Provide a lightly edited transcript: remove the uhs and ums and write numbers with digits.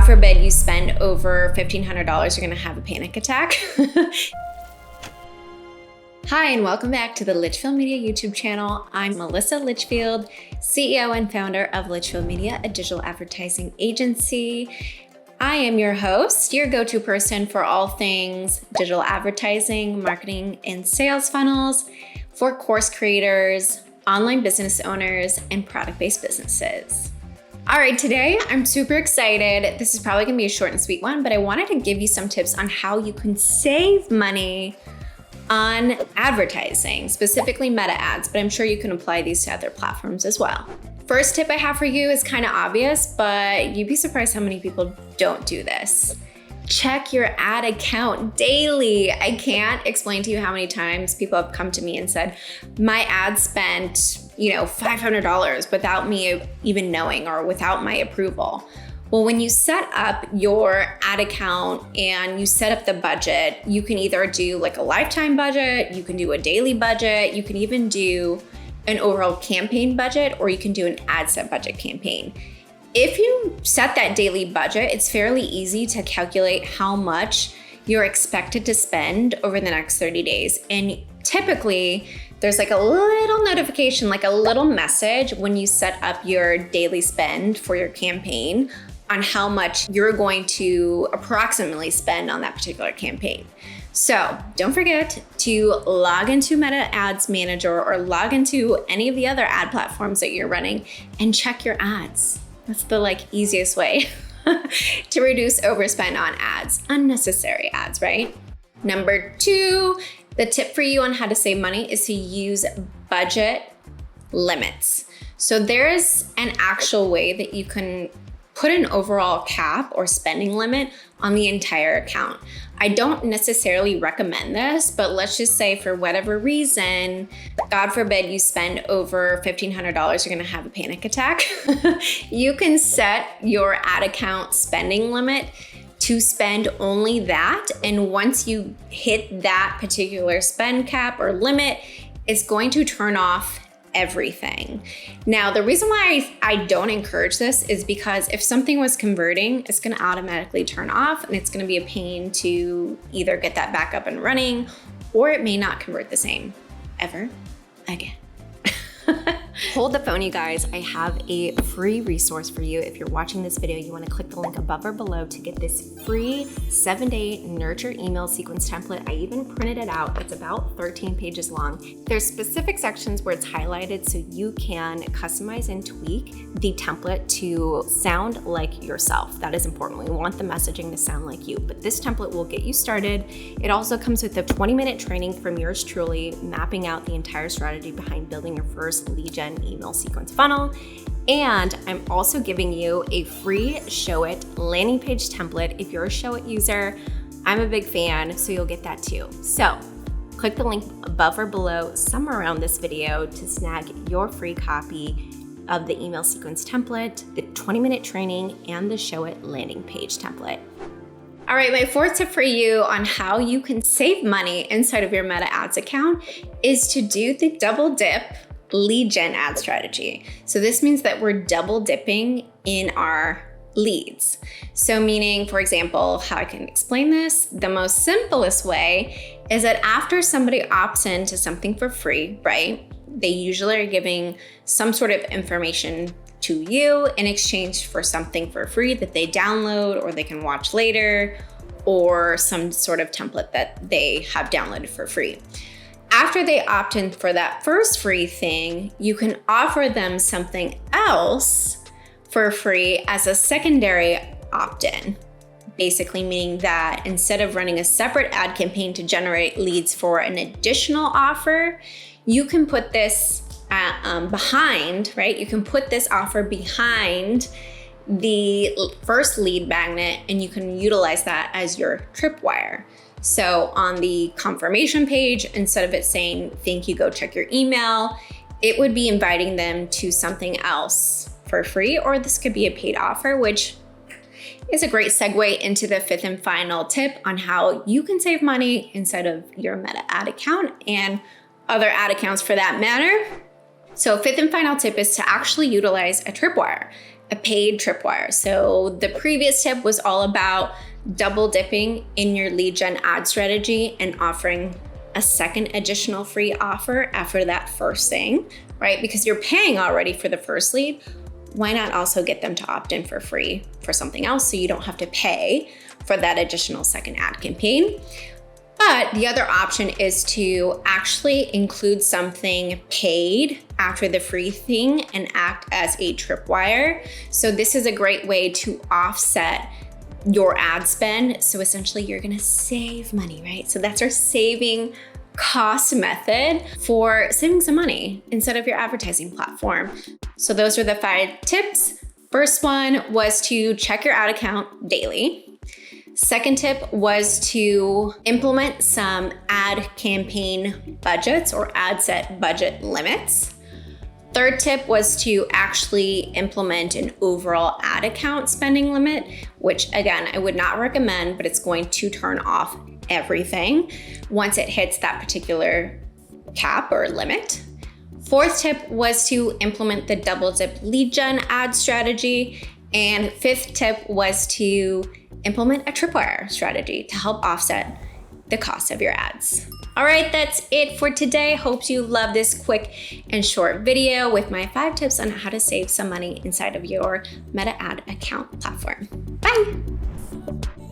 forbid you spend over $1,500, you're gonna have a panic attack. Hi, and welcome back to the Litchfield Media YouTube channel. I'm Melissa Litchfield, CEO and founder of Litchfield Media, a digital advertising agency. I am your host, your go-to person for all things digital advertising, marketing, and sales funnels for course creators, online business owners, and product-based businesses. All right, today I'm super excited. This is probably gonna be a short and sweet one, but I wanted to give you some tips on how you can save money on advertising, specifically meta ads, but I'm sure you can apply these to other platforms as well. First tip I have for you is kind of obvious, but you'd be surprised how many people don't do this. Check your ad account daily. I can't explain to you how many times people have come to me and said, my ad spent, $500 without me even knowing or without my approval. Well, when you set up your ad account and you set up the budget, you can either do like a lifetime budget, you can do a daily budget, you can even do an overall campaign budget, or you can do an ad set budget campaign. If you set that daily budget, it's fairly easy to calculate how much you're expected to spend over the next 30 days. And typically, there's like a little notification, like a little message when you set up your daily spend for your campaign on how much you're going to approximately spend on that particular campaign. So don't forget to log into Meta Ads Manager or log into any of the other ad platforms that you're running and check your ads. That's the easiest way to reduce overspend on ads, unnecessary ads, right? Number 2, the tip for you on how to save money is to use budget limits. So there's an actual way that you can put an overall cap or spending limit on the entire account. I don't necessarily recommend this, but let's just say for whatever reason, God forbid you spend over $1,500, you're gonna have a panic attack. You can set your ad account spending limit to spend only that. And once you hit that particular spend cap or limit, it's going to turn off everything. Now, the reason why I don't encourage this is because if something was converting, it's going to automatically turn off and it's going to be a pain to either get that back up and running, or it may not convert the same ever again. Hold the phone, you guys. I have a free resource for you. If you're watching this video, you want to click the link above or below to get this free 7-day nurture email sequence template. I even printed it out. It's about 13 pages long. There's specific sections where it's highlighted so you can customize and tweak the template to sound like yourself. That is important. We want the messaging to sound like you, but this template will get you started. It also comes with a 20-minute training from yours truly, mapping out the entire strategy behind building your first lead gen email sequence funnel. And I'm also giving you a free Show It landing page template. If you're a Show It user, I'm a big fan, so you'll get that too. So click the link above or below somewhere around this video to snag your free copy of the email sequence template, the 20-minute training, and the Show It landing page template. All right, my 4th tip for you on how you can save money inside of your Meta Ads account is to do the double dip lead gen ad strategy. So this means that we're double dipping in our leads. So meaning, for example, how I can explain this, the most simplest way is that after somebody opts into something for free, right? They usually are giving some sort of information to you in exchange for something for free that they download or they can watch later, or some sort of template that they have downloaded for free. After they opt in for that first free thing, you can offer them something else for free as a secondary opt-in. Basically meaning that instead of running a separate ad campaign to generate leads for an additional offer, you can put this behind, right? You can put this offer behind the first lead magnet and you can utilize that as your tripwire. So on the confirmation page, instead of it saying, thank you, go check your email, it would be inviting them to something else for free, or this could be a paid offer, which is a great segue into the 5th and final tip on how you can save money inside of your Meta ad account and other ad accounts for that matter. So 5th and final tip is to actually utilize a tripwire. a paid tripwire. So the previous tip was all about double dipping in your lead gen ad strategy and offering a second additional free offer after that first thing, right? Because you're paying already for the first lead. Why not also get them to opt in for free for something else so you don't have to pay for that additional second ad campaign? But the other option is to actually include something paid after the free thing and act as a tripwire. So this is a great way to offset your ad spend. So essentially you're gonna save money, right? So that's our saving cost method for saving some money instead of your advertising platform. So those are the 5 tips. First one was to check your ad account daily. Second tip was to implement some ad campaign budgets or ad set budget limits. Third tip was to actually implement an overall ad account spending limit, which again, I would not recommend, but it's going to turn off everything once it hits that particular cap or limit. Fourth tip was to implement the double dip lead gen ad strategy. And fifth tip was to implement a tripwire strategy to help offset the cost of your ads. All right, that's it for today. Hope you love this quick and short video with my 5 tips on how to save some money inside of your Meta ad account platform. Bye.